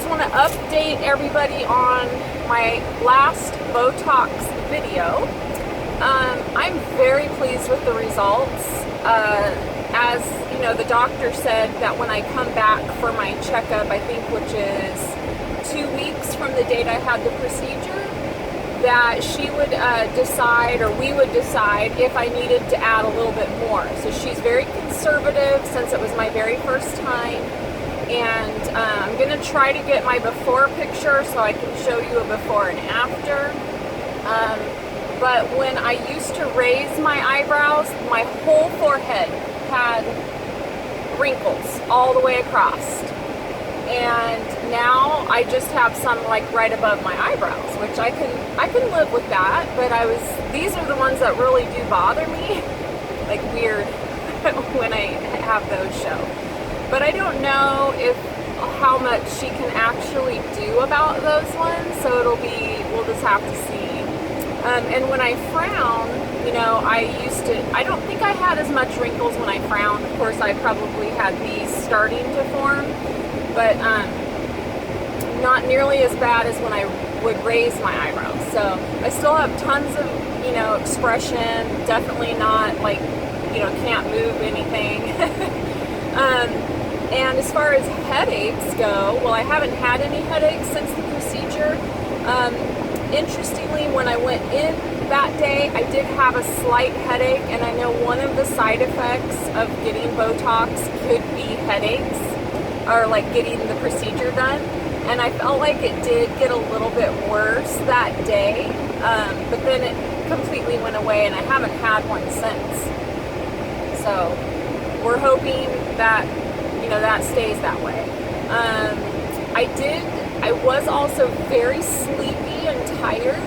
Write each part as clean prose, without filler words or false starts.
just want to update everybody on my last Botox video. I'm very pleased with the results. As you know, the doctor said that when I come back for my checkup, I think which is 2 weeks from the date I had the procedure, that she would decide, or we would decide, if I needed to add a little bit more. So she's very conservative since it was my very first time. And I'm going to try to get my before picture so I can show you a before and after. But when I used to raise my eyebrows, my whole forehead had wrinkles all the way across. And now I just have some like right above my eyebrows, which I can live with that. But these are the ones that really do bother me, like weird when I have those show. But I don't know how much she can actually do about those ones, so we'll just have to see. And when I frown, you know, I don't think I had as much wrinkles when I frowned. Of course, I probably had these starting to form, but not nearly as bad as when I would raise my eyebrows. So I still have tons of, you know, expression, definitely not like, you know, can't move anything. And as far as headaches go, well, I haven't had any headaches since the procedure. Interestingly, when I went in that day, I did have a slight headache, and I know one of the side effects of getting Botox could be headaches, or like getting the procedure done. And I felt like it did get a little bit worse that day, but then it completely went away, and I haven't had one since. So we're hoping that, you know, that stays that way. I was also very sleepy and tired.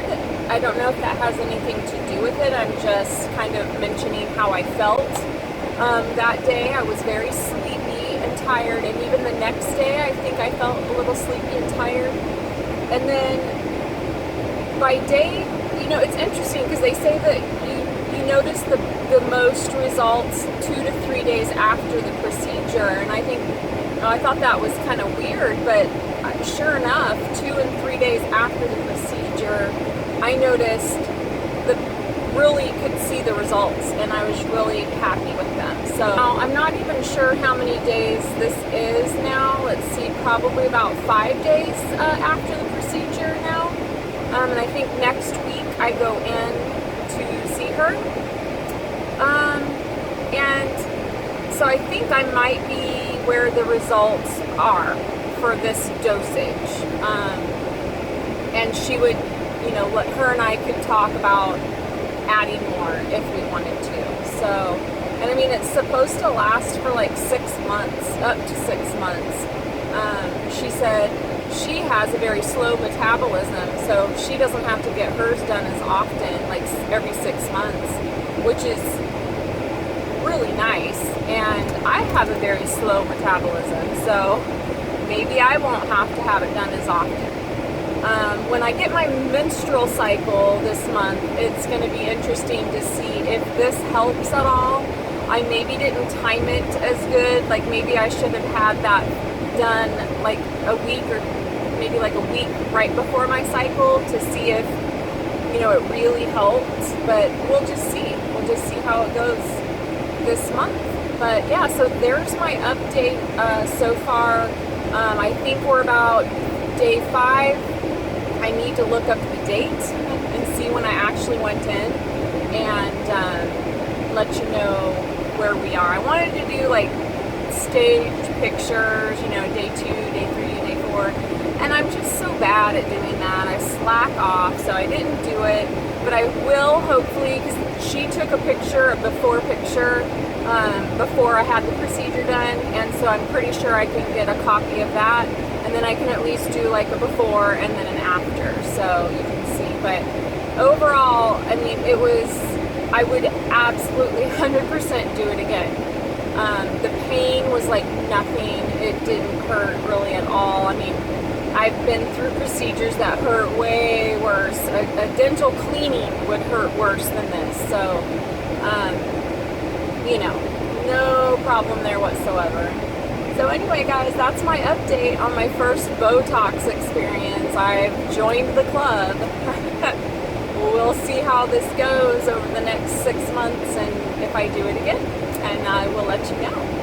I don't know if that has anything to do with it. I'm just kind of mentioning how I felt. That day I was very sleepy and tired, and even the next day I think I felt a little sleepy and tired. And then by day, you know, it's interesting because they say that you notice the most results 2 to 3 days after the procedure, and I thought that was kind of weird, but sure enough, 2 and 3 days after the procedure, I noticed really could see the results, and I was really happy with them. So I'm not even sure how many days this is now. Let's see, probably about 5 days after the procedure now. And I think next week I go in to see her. And so I think I might be where the results are for this dosage. And she would, you know, her and I could talk about adding more if we wanted to. So, and I mean, it's supposed to last for like 6 months, up to 6 months. She said she has a very slow metabolism, so she doesn't have to get hers done as often, like every 6 months, which is really nice. And I have a very slow metabolism, so maybe I won't have to have it done as often. When I get my menstrual cycle this month, it's going to be interesting to see if this helps at all. I maybe didn't time it as good. Like maybe I should have had that done like a week, or maybe like a week right before my cycle, to see if, you know, it really helped. But we'll just see. We'll just see how it goes this month. But yeah, so there's my update so far. I think we're about day 5. I need to look up the date and see when I actually went in, and let you know where we are. I wanted to do like stage pictures, you know, day 2, day 3, day 4, and I'm just so bad at doing that. I slack off, so I didn't do it, but I will hopefully, because she took a picture, a before picture, before I had the procedure done, and so I'm pretty sure I can get a copy of that, and then I can at least do like a before and then an after, so you can see. But overall, I mean, I would absolutely 100% do it again. The pain was like nothing. It didn't hurt really at all. I mean, I've been through procedures that hurt way worse. A dental cleaning would hurt worse than this. So, you know, no problem there whatsoever. So anyway, guys, that's my update on my first Botox experience. I've joined the club. We'll see how this goes over the next 6 months and if I do it again, and I will let you know.